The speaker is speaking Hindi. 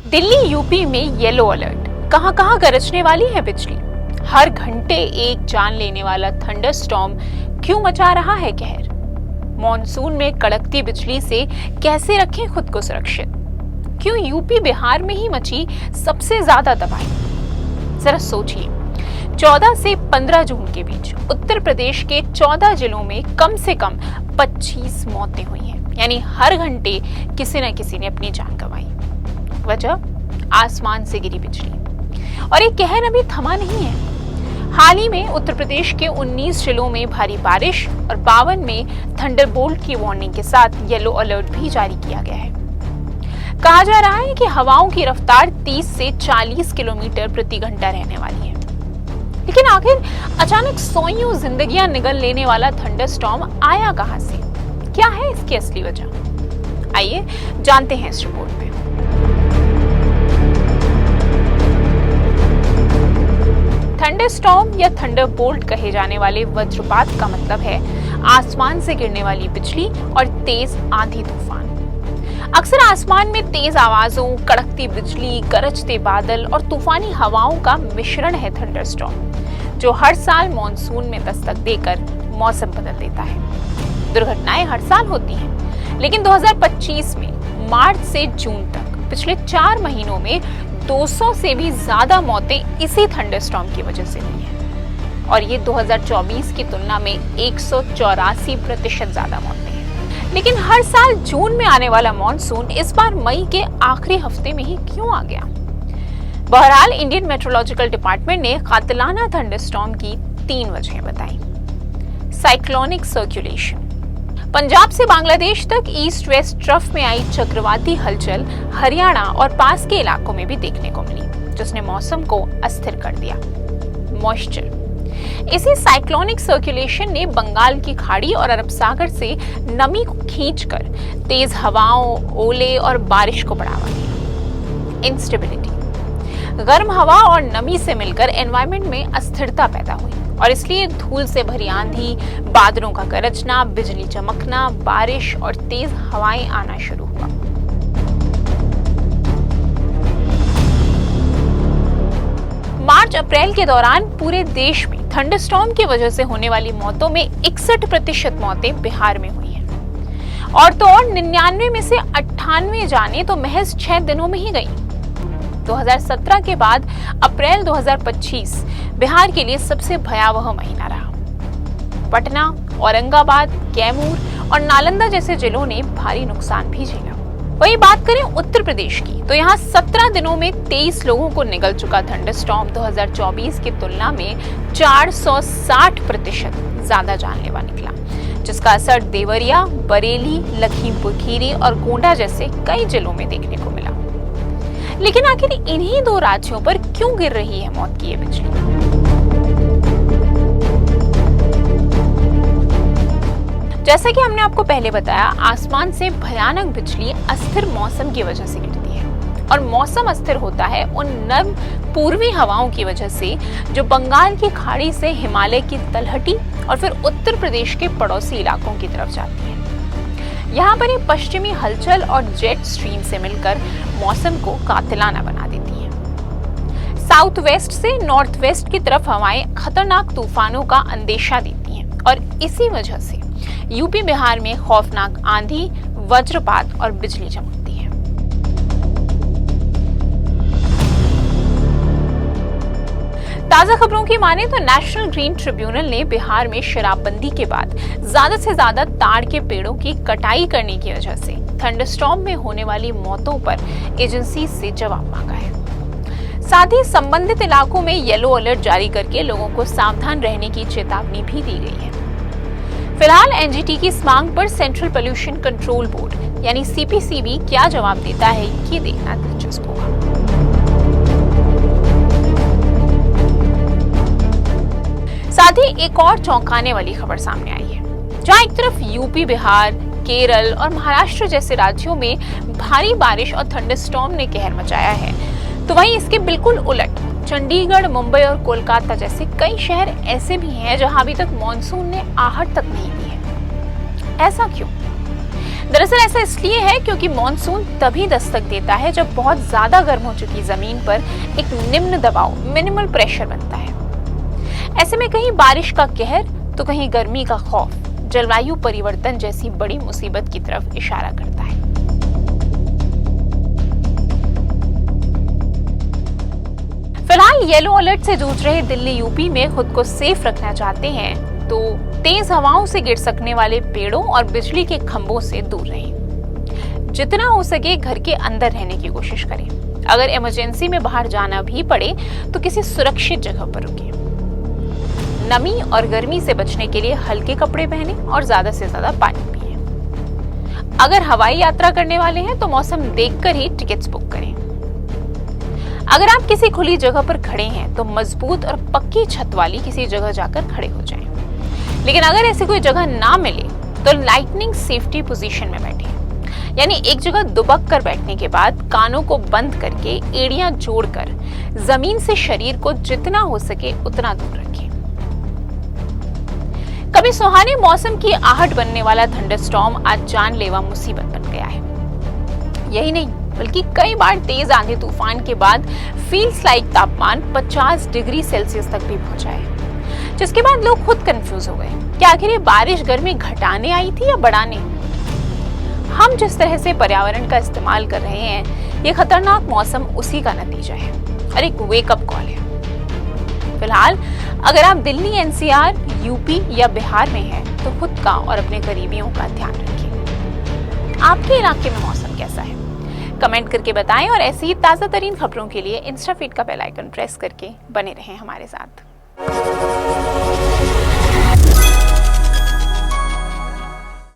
दिल्ली यूपी में येलो अलर्ट। कहां कहां गरजने वाली है बिजली। हर घंटे एक जान लेने वाला थंडरस्टॉर्म क्यों मचा रहा है कहर। मॉनसून में कड़कती बिजली से कैसे रखें खुद को सुरक्षित। क्यों यूपी बिहार में ही मची सबसे ज्यादा तबाही। जरा सोचिए, 14 से 15 जून के बीच उत्तर प्रदेश के 14 जिलों में कम से कम 25 मौतें हुई हैं। यानी हर घंटे किसी न किसी ने अपनी जान गंवाई। वजह आसमान से गिरी बिजली। और ये कहर अभी थमा नहीं है। हाल ही में उत्तर प्रदेश के 19 जिलों में भारी बारिश और 52 में थंडरबोल्ट की वार्निंग के साथ येलो अलर्ट भी जारी किया गया है। कहा जा रहा है कि हवाओं की रफ्तार 30 से 40 किलोमीटर प्रति घंटा रहने वाली है। लेकिन आखिर अचानक सोइयों जिंदगियां निगल लेने वाला थंडरस्टॉर्म आया कहां से? क्या है इसकी असली वजह? आइए जानते हैं इस रिपोर्ट में। थंडरस्टॉर्म या थंडरबोल्ट कहे जाने वाले वज्रपात का मतलब है आसमान से गिरने वाली बिजली और तेज आंधी तूफान। अक्सर आसमान में तेज आवाजों, कड़कती बिजली, गरजते बादल और तूफानी हवाओं का मिश्रण है थंडरस्टॉर्म, जो हर साल मॉनसून में दस्तक देकर मौसम बदल देता है। दुर्घटनाएं हर साल होती हैं, लेकिन 2025 में मार्च से जून तक पिछले 4 महीनों में 200 से भी ज्यादा मौतें इसी थंडरस्टॉर्म की वजह से हुई हैं। और ये 2024 की तुलना में 184% ज्यादा मौतें हैं। लेकिन हर साल जून में आने वाला मॉनसून इस बार मई के आखिरी हफ्ते में ही क्यों आ गया? बहरहाल इंडियन मेट्रोलॉजिकल डिपार्टमेंट ने कातिलाना थंडरस्टॉर्म की 3 वजहें बताई। Cyclonic circulation. पंजाब से बांग्लादेश तक ईस्ट वेस्ट ट्रफ में आई चक्रवाती हलचल हरियाणा और पास के इलाकों में भी देखने को मिली, जिसने मौसम को अस्थिर कर दिया। मॉइस्चर। इसी साइक्लोनिक सर्कुलेशन ने बंगाल की खाड़ी और अरब सागर से नमी को खींचकर तेज हवाओं, ओले और बारिश को बढ़ावा दिया। इंस्टेबिलिटी। गर्म हवा और नमी से मिलकर एनवायरनमेंट में अस्थिरता पैदा हुई और इसलिए धूल से भरी आंधी, बादलों का गरजना, बिजली चमकना, बारिश और तेज हवाएं आना शुरू हुआ। मार्च अप्रैल के दौरान पूरे देश में थंडरस्टॉर्म की वजह से होने वाली मौतों में 61% मौतें बिहार में हुई हैं। और तो और 99 में से 98 जानें तो महज 6 दिनों में ही गई। 2017 के बाद अप्रैल 2025 बिहार के लिए सबसे भयावह महीना रहा। पटना, औरंगाबाद, कैमूर और नालंदा जैसे जिलों ने भारी नुकसान भी झेला। वही बात करें उत्तर प्रदेश की, तो यहाँ 17 दिनों में 23 लोगों को निगल चुका थंडरस्टॉर्म 2024 की तुलना में 460% ज्यादा जानलेवा निकला, जिसका असर देवरिया, बरेली, लखीमपुर खीरी और गोंडा जैसे कई जिलों में देखने को मिला। लेकिन आखिर इन्हीं 2 राज्यों पर क्यों गिर रही है मौत की ये बिजली? जैसा कि हमने आपको पहले बताया, आसमान से भयानक बिजली अस्थिर मौसम की वजह से गिरती है। और मौसम अस्थिर होता है उन नर्म पूर्वी हवाओं की वजह से जो बंगाल की खाड़ी से हिमालय की तलहटी और फिर उत्तर प्रदेश के पड़ोसी इलाकों की तरफ जाती है। यहाँ पर ये पश्चिमी हलचल और जेट स्ट्रीम से मिलकर मौसम को कातिलाना बना देती हैं। साउथ वेस्ट से नॉर्थ वेस्ट की तरफ हवाएं खतरनाक तूफानों का अंदेशा देती हैं और इसी वजह से यूपी बिहार में खौफनाक आंधी, वज्रपात और बिजली चमकती है। ताजा खबरों की माने तो नेशनल ग्रीन ट्रिब्यूनल ने बिहार में शराबबंदी के बाद ज्यादा से ज्यादा ताड़ के पेड़ों की कटाई करने की वजह से थंडरस्टॉर्म में होने वाली मौतों पर एजेंसी से जवाब मांगा है। साथ ही संबंधित इलाकों में येलो अलर्ट जारी करके लोगों को सावधान रहने की चेतावनी भी दी गई है। फिलहाल एनजीटी की इस मांग पर सेंट्रल पोल्यूशन कंट्रोल बोर्ड यानी सीपीसीबी क्या जवाब देता है, ये देखना दिलचस्प होगा। साथ ही एक और चौंकाने वाली खबर सामने आई है। जहां एक तरफ यूपी, बिहार, केरल और महाराष्ट्र जैसे राज्यों में भारी बारिश और थंडरस्टॉर्म ने कहर मचाया है, तो वहीं इसके बिल्कुल उलट चंडीगढ़, मुंबई और कोलकाता जैसे कई शहर ऐसे भी हैं जहां अभी तक मॉनसून ने आहट तक नहीं दी है। ऐसा क्यों? दरअसल ऐसा इसलिए है क्योंकि मॉनसून तभी दस्तक देता है जब बहुत ज्यादा गर्म हो चुकी जमीन पर एक निम्न दबाव मिनिमल प्रेशर बनता है। ऐसे में कहीं बारिश का कहर तो कहीं गर्मी का खौफ जलवायु परिवर्तन जैसी बड़ी मुसीबत की तरफ इशारा करता है। फिलहाल येलो अलर्ट से जूझ रहे दिल्ली यूपी में खुद को सेफ रखना चाहते हैं तो तेज हवाओं से गिर सकने वाले पेड़ों और बिजली के खंभों से दूर रहें। जितना हो सके घर के अंदर रहने की कोशिश करें। अगर इमरजेंसी में बाहर जाना भी पड़े तो किसी सुरक्षित जगह पर रुकें। नमी और गर्मी से बचने के लिए हल्के कपड़े पहनें और ज्यादा से ज्यादा पानी पिएं। अगर हवाई यात्रा करने वाले हैं तो मौसम देखकर ही टिकट्स बुक करें। अगर आप किसी खुली जगह पर खड़े हैं तो मजबूत और पक्की छत वाली किसी जगह जाकर खड़े हो जाएं। लेकिन अगर ऐसी कोई जगह ना मिले तो लाइटनिंग सेफ्टी पोजीशन में बैठें, यानी एक जगह दुबक कर बैठने के बाद कानों को बंद करके एड़ियां जोड़कर जमीन से शरीर को जितना हो सके उतना दूर रखें। कभी सुहाने मौसम की आहट बनने वाला थंडरस्टॉर्म आज जानलेवा मुसीबत बन गया है। यही नहीं बल्कि कई बार तेज आंधी तूफान के बाद फील्स लाइक तापमान 50 डिग्री सेल्सियस तक भी पहुंचा है, जिसके बाद लोग खुद कंफ्यूज हो गए कि आखिर ये बारिश गर्मी घटाने आई थी या बढ़ाने। हम जिस तरह से पर्यावरण का इस्तेमाल कर रहे हैं ये खतरनाक मौसम उसी का नतीजा है और एक वेकअप कॉल है। फिलहाल अगर आप दिल्ली, एनसीआर, यूपी या बिहार में हैं तो खुद का और अपने करीबियों का ध्यान रखें। आपके इलाके में मौसम कैसा है कमेंट करके बताएं और ऐसी ही ताज़ा तरीन खबरों के लिए इंस्टा फीड का बेल आइकन प्रेस करके बने रहें हमारे साथ।